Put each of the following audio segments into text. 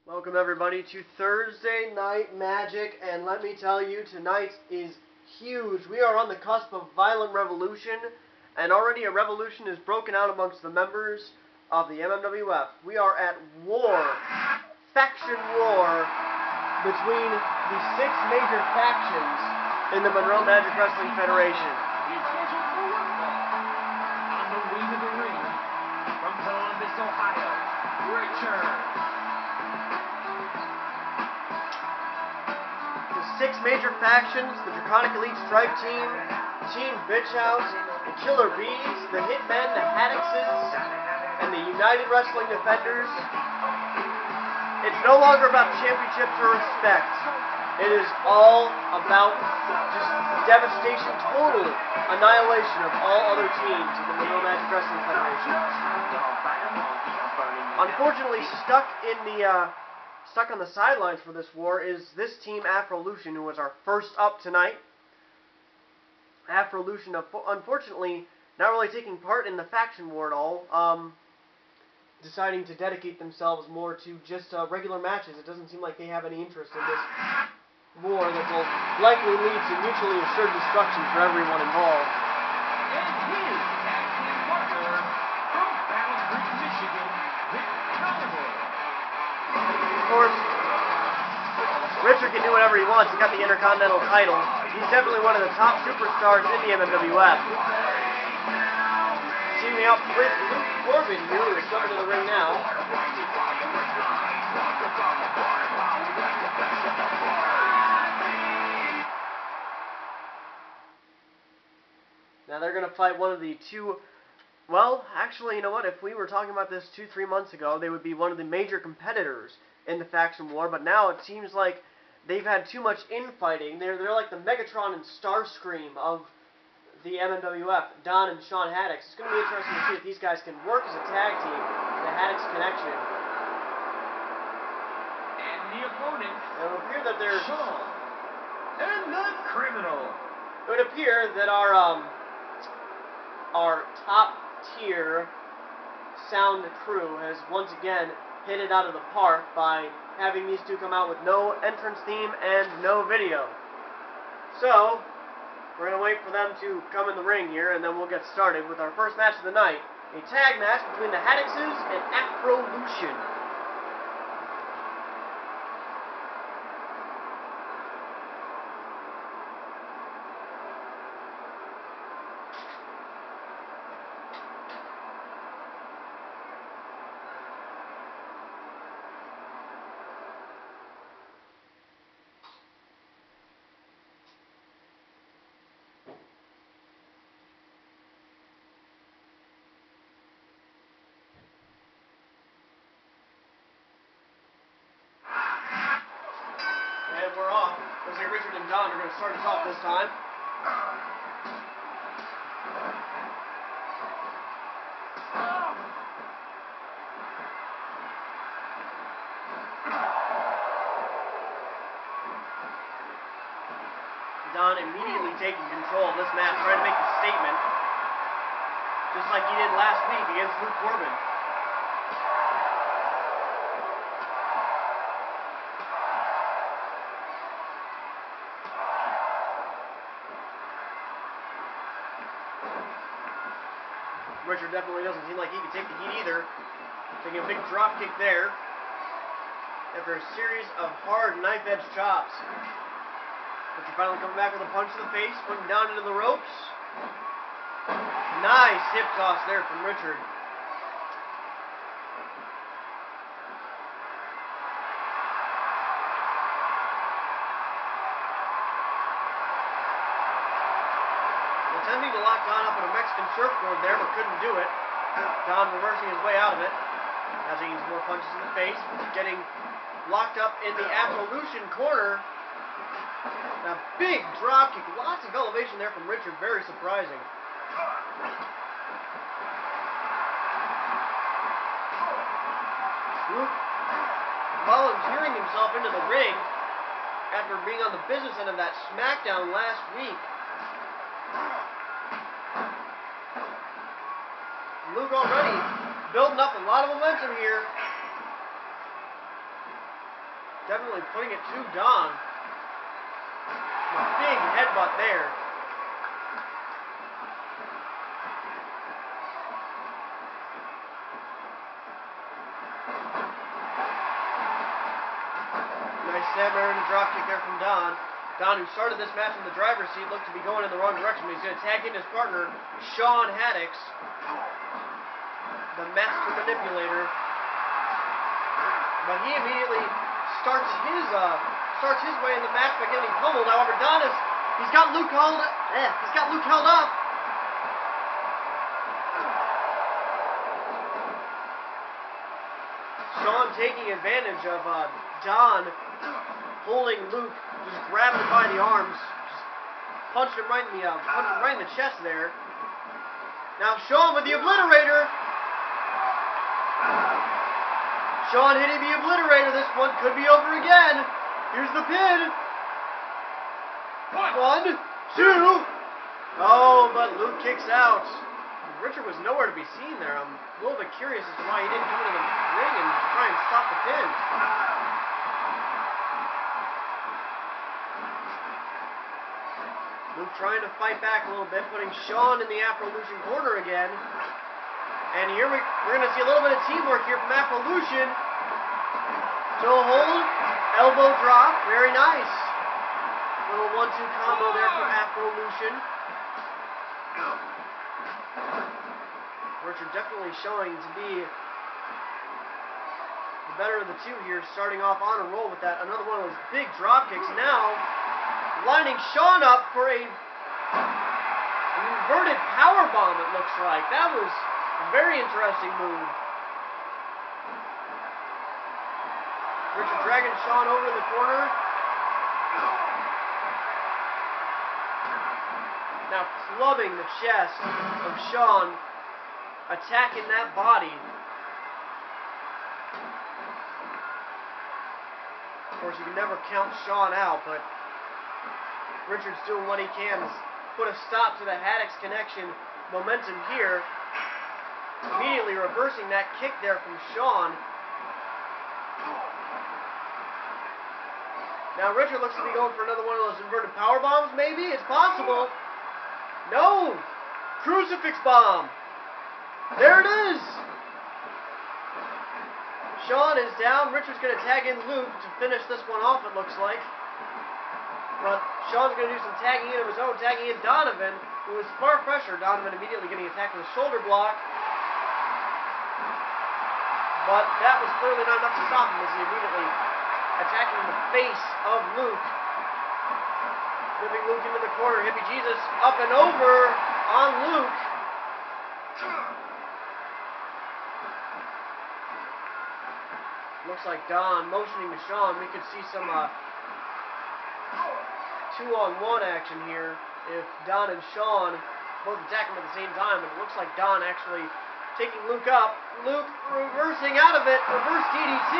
Welcome everybody to Thursday Night Magic, and let me tell you, tonight is huge. We are on the cusp of violent revolution, and already a revolution is broken out amongst the members of the MMWF. We are at war, faction war, between the 6 major factions in the Monroe Magic Wrestling Federation. On the way to the ring, from Columbus, Ohio, Richard. 6 major factions: the Draconic Elite Strike Team, Team Bitch House, the Killer Bees, the Hitmen, the Haddixes, and the United Wrestling Defenders. It's no longer about championships or respect. It is all about just devastation, total annihilation of all other teams in the Monroe Magic Wrestling Federation. Unfortunately, stuck on the sidelines for this war is this team, Afrolution, who was our first up tonight. Afrolution, unfortunately, not really taking part in the faction war at all, deciding to dedicate themselves more to just regular matches. It doesn't seem like they have any interest in this war that will likely lead to mutually assured destruction for everyone involved. And his tag team partner from Battle Creek, Michigan, Rick Cowboy. Of course, Richard can do whatever he wants. He got the Intercontinental title. He's definitely one of the top superstars in the MMWF. Teaming up with Luke Corbin here, who is coming to the ring now. Now they're going to fight one of the two. Well, actually, you know what? If we were talking about this 2-3 months ago, they would be one of the major competitors in the faction war. But now it seems like they've had too much infighting. They're like the Megatron and Starscream of the MMWF, Don and Sean Haddix. It's going to be interesting to see if these guys can work as a tag team, the Haddix connection. And the opponent, It would appear that they're... Sean and the Criminal. It would appear that our top-tier sound crew has once again hit it out of the park by having these two come out with no entrance theme and no video. So, we're going to wait for them to come in the ring here, and then we'll get started with our first match of the night, a tag match between the Haddixes and Afrolution. And we're off. Looks like Richard and Don are going to start us off this time. Don immediately taking control of this match, trying to make a statement, just like he did last week against Luke Corbin. Richard definitely doesn't seem like he can take the heat either. Taking a big drop kick there after a series of hard knife-edge chops. Richard finally coming back with a punch to the face, putting down into the ropes. Nice hip toss there from Richard. Attempting to lock Don up in a Mexican surfboard there, but couldn't do it. Don reversing his way out of it. Now taking some more punches in the face, getting locked up in the Afrolution corner. Now big drop kick, lots of elevation there from Richard, very surprising. Luke volunteering himself into the ring after being on the business end of that SmackDown last week. Luke already building up a lot of momentum here. definitely putting it to Don. A big headbutt there. Nice Samaritan dropkick there from Don. Don, who started this match in the driver's seat, looked to be going in the wrong direction, but he's going to tag in his partner, Sean Haddix, the master manipulator. But he immediately starts his way in the match by getting pummeled. However, he's got Luke held up. Sean taking advantage of Don holding Luke, just grabbing him by the arms, just punched him right in the chest there. Now Sean with the obliterator. Sean hitting the obliterator. This one could be over again. Here's the pin. 1, 2. Oh, but Luke kicks out. Richard was nowhere to be seen there. I'm a little bit curious as to why he didn't come into the ring and try and stop the pin. Luke trying to fight back a little bit, putting Sean in the afrolution corner again. And here we're going to see a little bit of teamwork here from afrolution. Toe hold, elbow drop, very nice. Little 1-2 combo there from afrolution. Richard definitely showing to be the better of the two here, starting off on a roll with that. Another one of those big drop kicks now. Lining Sean up for an inverted power bomb, it looks like. That was a very interesting move. Richard dragging Sean over in the corner. Now clubbing the chest of Sean, attacking that body. Of course, you can never count Sean out, but Richard's doing what he can to put a stop to the Haddix connection momentum here. Immediately reversing that kick there from Sean. Now Richard looks to be going for another one of those inverted power bombs, maybe? It's possible. No! Crucifix bomb! There it is! Sean is down. Richard's going to tag in Luke to finish this one off, it looks like. But Sean's going to do some tagging in of his own, tagging in Donovan, who was far fresher. Donovan immediately getting attacked with a shoulder block. But that was clearly not enough to stop him as he immediately attacking the face of Luke. Flipping Luke into the corner. Hippie Jesus up and over on Luke. Looks like Don motioning to Sean. We could see some 2-on-1 action here if Don and Sean both attack him at the same time. But it looks like Don actually taking Luke up. Luke reversing out of it. Reverse DDT.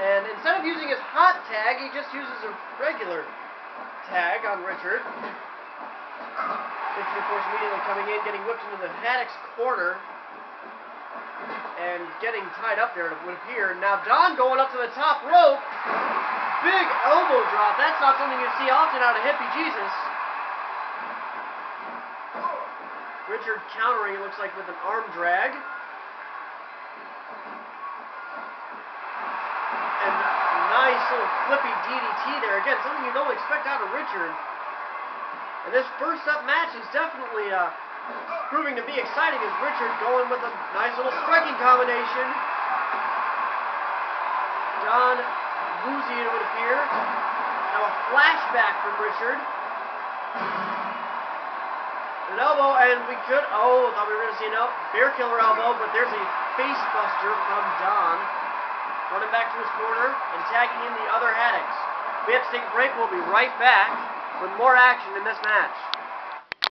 And instead of using his hot tag, he just uses a regular tag on Richard. Richard, of course, immediately coming in, getting whipped into the Haddix corner. And getting tied up there, it would appear. Now Don going up to the top rope. Big elbow drop. That's not something you see often out of Hippie Jesus. Richard countering, it looks like, with an arm drag. And nice little flippy DDT there. Again, something you don't expect out of Richard. And this first up match is definitely proving to be exciting as Richard going with a nice little striking combination. Don woozy, it would appear. Now a flashback from Richard. An elbow, and we could, thought we were going to see a bear killer elbow, but there's a face buster from Don. Running back to his corner and tagging in the other Haddix. We have to take a break. We'll be right back with more action in this match.